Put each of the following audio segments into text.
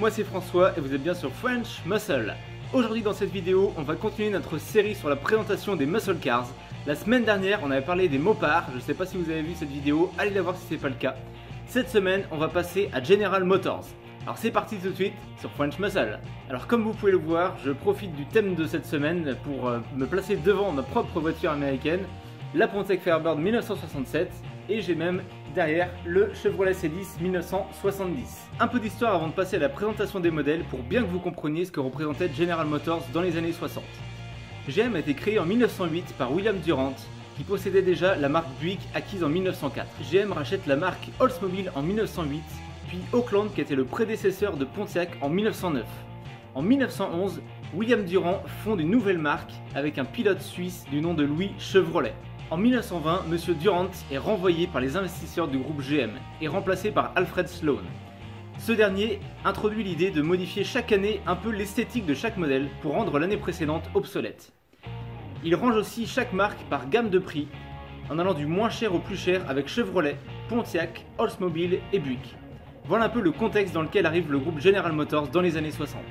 moi c'est François et vous êtes bien sur French Muscle. Aujourd'hui dans cette vidéo, on va continuer notre série sur la présentation des muscle cars. La semaine dernière, on avait parlé des Mopars, je ne sais pas si vous avez vu cette vidéo, allez la voir si c'est pas le cas. Cette semaine, on va passer à General Motors. Alors c'est parti tout de suite sur French Muscle. Alors comme vous pouvez le voir, je profite du thème de cette semaine pour me placer devant ma propre voiture américaine, la Pontiac Firebird 1967, et j'ai même derrière le Chevrolet C10 1970. Un peu d'histoire avant de passer à la présentation des modèles pour bien que vous compreniez ce que représentait General Motors dans les années 60. GM a été créé en 1908 par William Durant, qui possédait déjà la marque Buick acquise en 1904. GM rachète la marque Oldsmobile en 1908, puis Oakland qui était le prédécesseur de Pontiac en 1909. En 1911, William Durant fonde une nouvelle marque avec un pilote suisse du nom de Louis Chevrolet. En 1920, M. Durant est renvoyé par les investisseurs du groupe GM et remplacé par Alfred Sloan. Ce dernier introduit l'idée de modifier chaque année un peu l'esthétique de chaque modèle pour rendre l'année précédente obsolète. Il range aussi chaque marque par gamme de prix, en allant du moins cher au plus cher avec Chevrolet, Pontiac, Oldsmobile et Buick. Voilà un peu le contexte dans lequel arrive le groupe General Motors dans les années 60.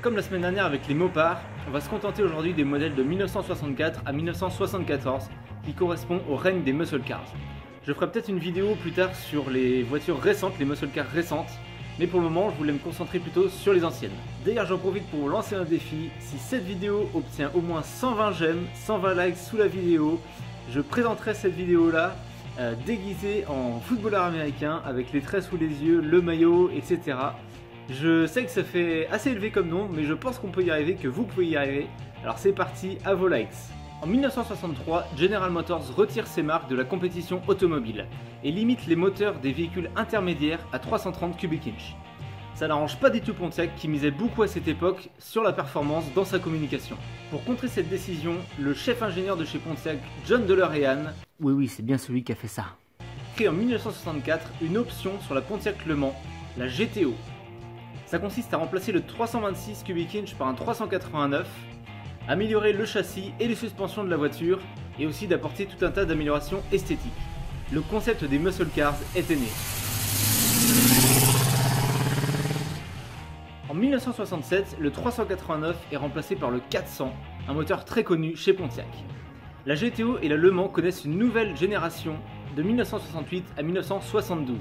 Comme la semaine dernière avec les Mopars, on va se contenter aujourd'hui des modèles de 1964 à 1974 qui correspondent au règne des muscle cars. Je ferai peut-être une vidéo plus tard sur les voitures récentes, les muscle cars récentes, mais pour le moment je voulais me concentrer plutôt sur les anciennes. D'ailleurs j'en profite pour vous lancer un défi, si cette vidéo obtient au moins 120 j'aime, 120 likes sous la vidéo, je présenterai cette vidéo là déguisée en footballeur américain avec les traits sous les yeux, le maillot, etc. Je sais que ça fait assez élevé comme nom, mais je pense qu'on peut y arriver, que vous pouvez y arriver. Alors c'est parti, à vos likes. En 1963, General Motors retire ses marques de la compétition automobile et limite les moteurs des véhicules intermédiaires à 330 cubic inch. Ça n'arrange pas du tout Pontiac qui misait beaucoup à cette époque sur la performance dans sa communication. Pour contrer cette décision, le chef ingénieur de chez Pontiac, John DeLorean, oui c'est bien celui qui a fait ça, crée en 1964 une option sur la Pontiac Le Mans, la GTO. Ça consiste à remplacer le 326 cubic inch par un 389, améliorer le châssis et les suspensions de la voiture, et aussi d'apporter tout un tas d'améliorations esthétiques. Le concept des muscle cars était né. En 1967, le 389 est remplacé par le 400, un moteur très connu chez Pontiac. La GTO et la Le Mans connaissent une nouvelle génération de 1968 à 1972.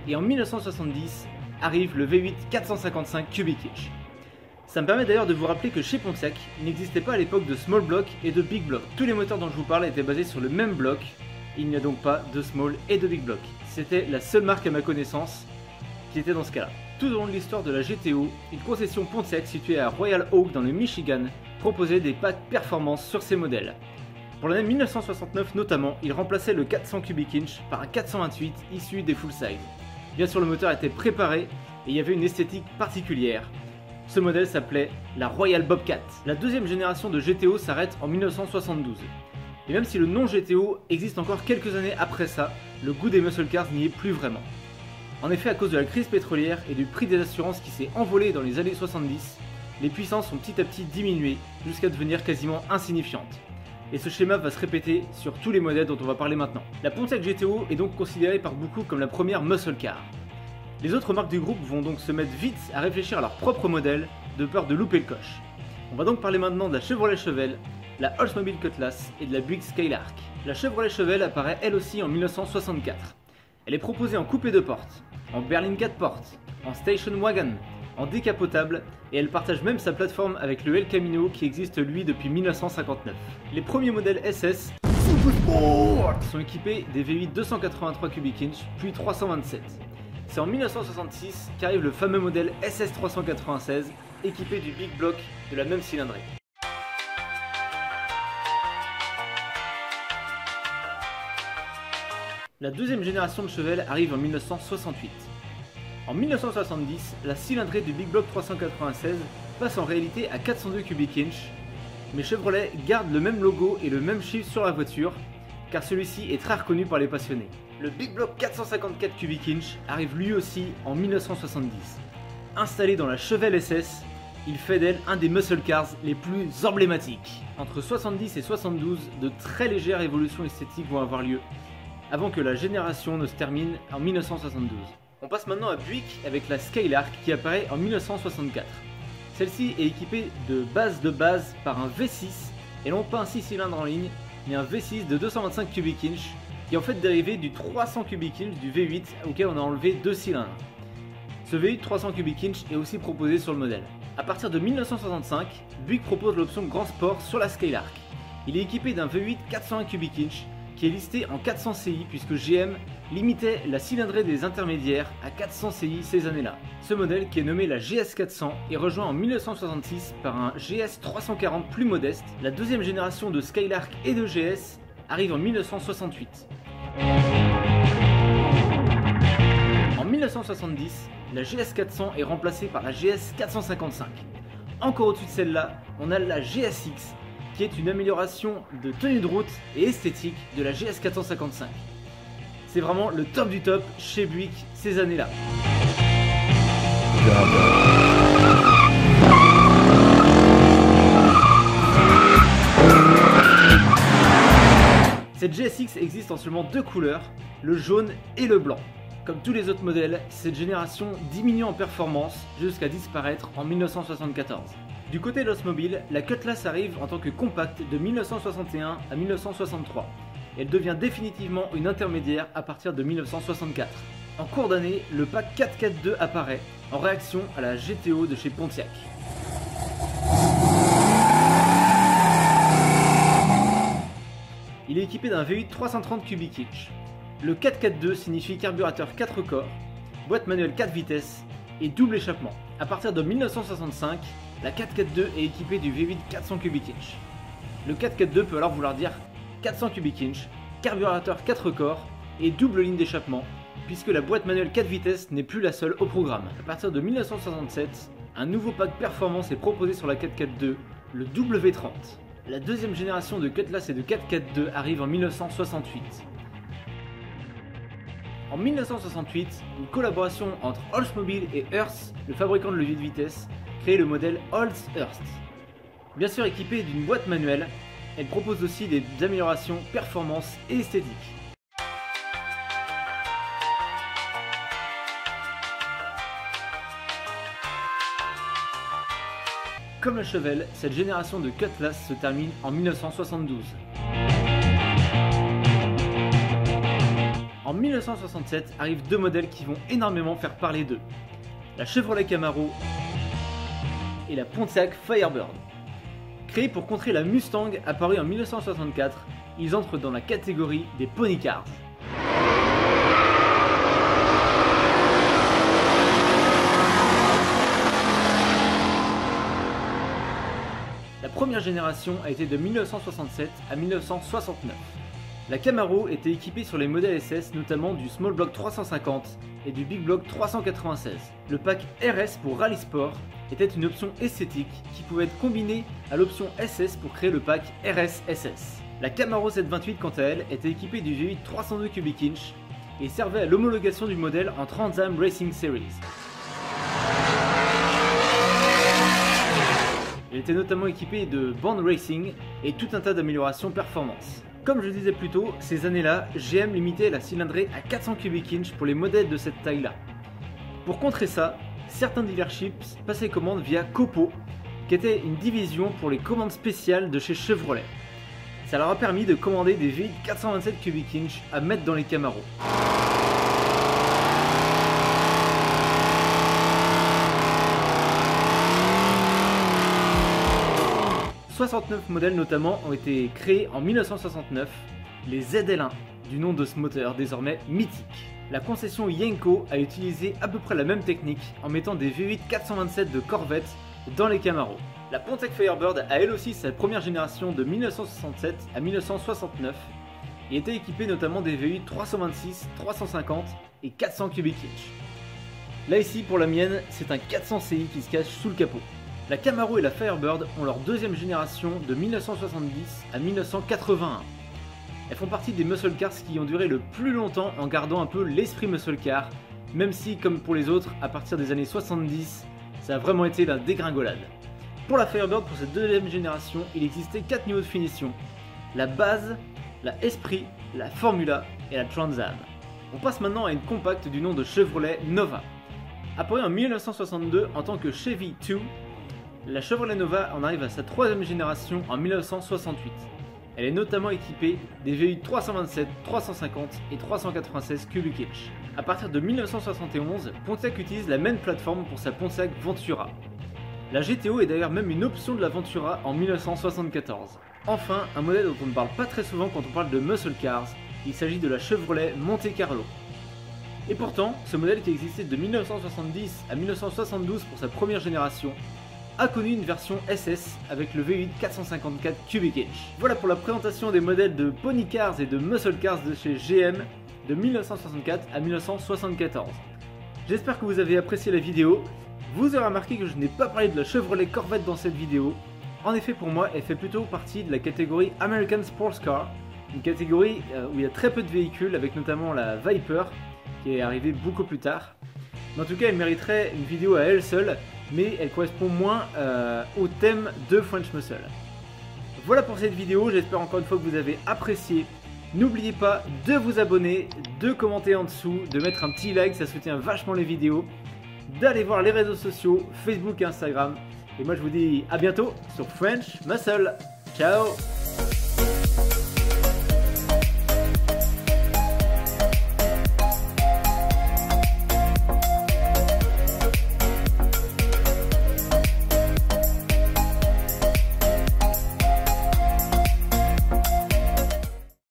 Et en 1970 arrive le V8 455 cubic inch. Ça me permet d'ailleurs de vous rappeler que chez Pontiac, il n'existait pas à l'époque de small block et de big block. Tous les moteurs dont je vous parle étaient basés sur le même bloc, il n'y a donc pas de small et de big block. C'était la seule marque à ma connaissance qui était dans ce cas-là. Tout au long de l'histoire de la GTO, une concession Pontiac située à Royal Oak dans le Michigan proposait des packs performance sur ses modèles. Pour l'année 1969 notamment, il remplaçait le 400 cubic inch par un 428 issu des full size. Bien sûr, le moteur était préparé et il y avait une esthétique particulière. Ce modèle s'appelait la Royal Bobcat. La deuxième génération de GTO s'arrête en 1972. Et même si le nom GTO existe encore quelques années après ça, le goût des muscle cars n'y est plus vraiment. En effet, à cause de la crise pétrolière et du prix des assurances qui s'est envolé dans les années 70, les puissances ont petit à petit diminué jusqu'à devenir quasiment insignifiantes. Et ce schéma va se répéter sur tous les modèles dont on va parler maintenant. La Pontiac GTO est donc considérée par beaucoup comme la première muscle car. Les autres marques du groupe vont donc se mettre vite à réfléchir à leur propre modèle, de peur de louper le coche. On va donc parler maintenant de la Chevrolet Chevelle, la Oldsmobile Cutlass et de la Buick Skylark. La Chevrolet Chevelle apparaît elle aussi en 1964. Elle est proposée en coupé de porte, en berline 4 portes, en station wagon, en décapotable, et elle partage même sa plateforme avec le El Camino qui existe lui depuis 1959. Les premiers modèles SS sont équipés des V8 283 cubic inch puis 327. C'est en 1966 qu'arrive le fameux modèle SS 396 équipé du big block de la même cylindrée. La deuxième génération de Chevelle arrive en 1968. En 1970, la cylindrée du Big Block 396 passe en réalité à 402 cubic inch, mais Chevrolet garde le même logo et le même chiffre sur la voiture, car celui-ci est très reconnu par les passionnés. Le Big Block 454 cubic inch arrive lui aussi en 1970. Installé dans la Chevelle SS, il fait d'elle un des muscle cars les plus emblématiques. Entre 70 et 72, de très légères évolutions esthétiques vont avoir lieu, avant que la génération ne se termine en 1972. On passe maintenant à Buick avec la Skylark qui apparaît en 1964. Celle-ci est équipée de base par un V6 et non pas un 6 cylindres en ligne, mais un V6 de 225 cubic inch qui est en fait dérivé du 300 cubic inch du V8 auquel on a enlevé 2 cylindres. Ce V8 300 cubic inch est aussi proposé sur le modèle. A partir de 1965, Buick propose l'option Grand Sport sur la Skylark. Il est équipé d'un V8 401 cubic inch qui est listé en 400 CI puisque GM limitait la cylindrée des intermédiaires à 400 CI ces années-là. Ce modèle, qui est nommé la GS 400, est rejoint en 1966 par un GS 340 plus modeste. La deuxième génération de Skylark et de GS arrive en 1968. En 1970, la GS 400 est remplacée par la GS 455. Encore au-dessus de celle-là, on a la GSX, qui est une amélioration de tenue de route et esthétique de la GS 455. C'est vraiment le top du top chez Buick ces années-là. Cette GSX existe en seulement deux couleurs, le jaune et le blanc. Comme tous les autres modèles, cette génération diminue en performance jusqu'à disparaître en 1974. Du côté de l'Oldsmobile, la Cutlass arrive en tant que compacte de 1961 à 1963. Elle devient définitivement une intermédiaire à partir de 1964. En cours d'année, le pack 442 apparaît en réaction à la GTO de chez Pontiac. Il est équipé d'un V8 330 cubic inch. Le 442 signifie carburateur 4 corps, boîte manuelle 4 vitesses et double échappement. A partir de 1965, la 442 est équipée du V8 400 cubic inch. Le 442 peut alors vouloir dire 400 cubic inch, carburateur 4 corps et double ligne d'échappement, puisque la boîte manuelle 4 vitesses n'est plus la seule au programme. A partir de 1967, un nouveau pack performance est proposé sur la 442, le W30. La deuxième génération de Cutlass et de 442 arrive en 1968. En 1968, une collaboration entre Oldsmobile et Hurst, le fabricant de levier de vitesse, crée le modèle Olds-Hurst. Bien sûr équipé d'une boîte manuelle, elle propose aussi des améliorations performance et esthétique. Comme la Chevelle, cette génération de Cutlass se termine en 1972. En 1967 arrivent deux modèles qui vont énormément faire parler d'eux. La Chevrolet Camaro et la Pontiac Firebird. Créés pour contrer la Mustang apparue en 1964, ils entrent dans la catégorie des pony cars. La première génération a été de 1967 à 1969. La Camaro était équipée sur les modèles SS, notamment du Small Block 350 et du Big Block 396. Le pack RS pour Rally Sport était une option esthétique qui pouvait être combinée à l'option SS pour créer le pack RS-SS. La Camaro 728 quant à elle était équipée du V8 302 cubic inch et servait à l'homologation du modèle en Trans Am Racing Series. Elle était notamment équipée de band racing et tout un tas d'améliorations performance. Comme je disais plus tôt, ces années-là, GM limitait la cylindrée à 400 cubic inch pour les modèles de cette taille-là. Pour contrer ça, certains dealerships passaient commande via Copo, qui était une division pour les commandes spéciales de chez Chevrolet. Ça leur a permis de commander des V8 427 cubic inch à mettre dans les Camaro. « 69 modèles notamment ont été créés en 1969, les ZL1, du nom de ce moteur désormais mythique. La concession Yenko a utilisé à peu près la même technique en mettant des V8 427 de Corvette dans les Camaro. La Pontiac Firebird a elle aussi sa première génération de 1967 à 1969 et était équipée notamment des V8 326, 350 et 400 cubic inch. Là ici pour la mienne, c'est un 400 CI qui se cache sous le capot. La Camaro et la Firebird ont leur deuxième génération de 1970 à 1981. Elles font partie des muscle cars qui ont duré le plus longtemps en gardant un peu l'esprit muscle car, même si, comme pour les autres, à partir des années 70, Ça a vraiment été la dégringolade. Pour la Firebird, pour cette deuxième génération, il existait 4 niveaux de finition. La base, la Esprit, la Formula et la Trans Am. On passe maintenant à une compacte du nom de Chevrolet Nova. Apparue en 1962 en tant que Chevy 2, la Chevrolet Nova en arrive à sa troisième génération en 1968. Elle est notamment équipée des V8 327, 350 et 396 cubic inch. A partir de 1971, Pontiac utilise la même plateforme pour sa Pontiac Ventura. La GTO est d'ailleurs même une option de la Ventura en 1974. Enfin, un modèle dont on ne parle pas très souvent quand on parle de muscle cars, il s'agit de la Chevrolet Monte Carlo. Et pourtant, ce modèle qui existait de 1970 à 1972 pour sa première génération, a connu une version SS avec le V8 454 cubic inch. Voilà pour la présentation des modèles de Pony Cars et de Muscle Cars de chez GM de 1964 à 1974. J'espère que vous avez apprécié la vidéo. Vous aurez remarqué que je n'ai pas parlé de la Chevrolet Corvette dans cette vidéo. En effet, pour moi, elle fait plutôt partie de la catégorie American Sports Car, une catégorie où il y a très peu de véhicules, avec notamment la Viper, qui est arrivée beaucoup plus tard. Mais en tout cas, elle mériterait une vidéo à elle seule, mais elle correspond moins au thème de French Muscle. Voilà pour cette vidéo, j'espère encore une fois que vous avez apprécié. N'oubliez pas de vous abonner, de commenter en dessous, de mettre un petit like, ça soutient vachement les vidéos, d'aller voir les réseaux sociaux, Facebook et Instagram. Et moi je vous dis à bientôt sur French Muscle. Ciao!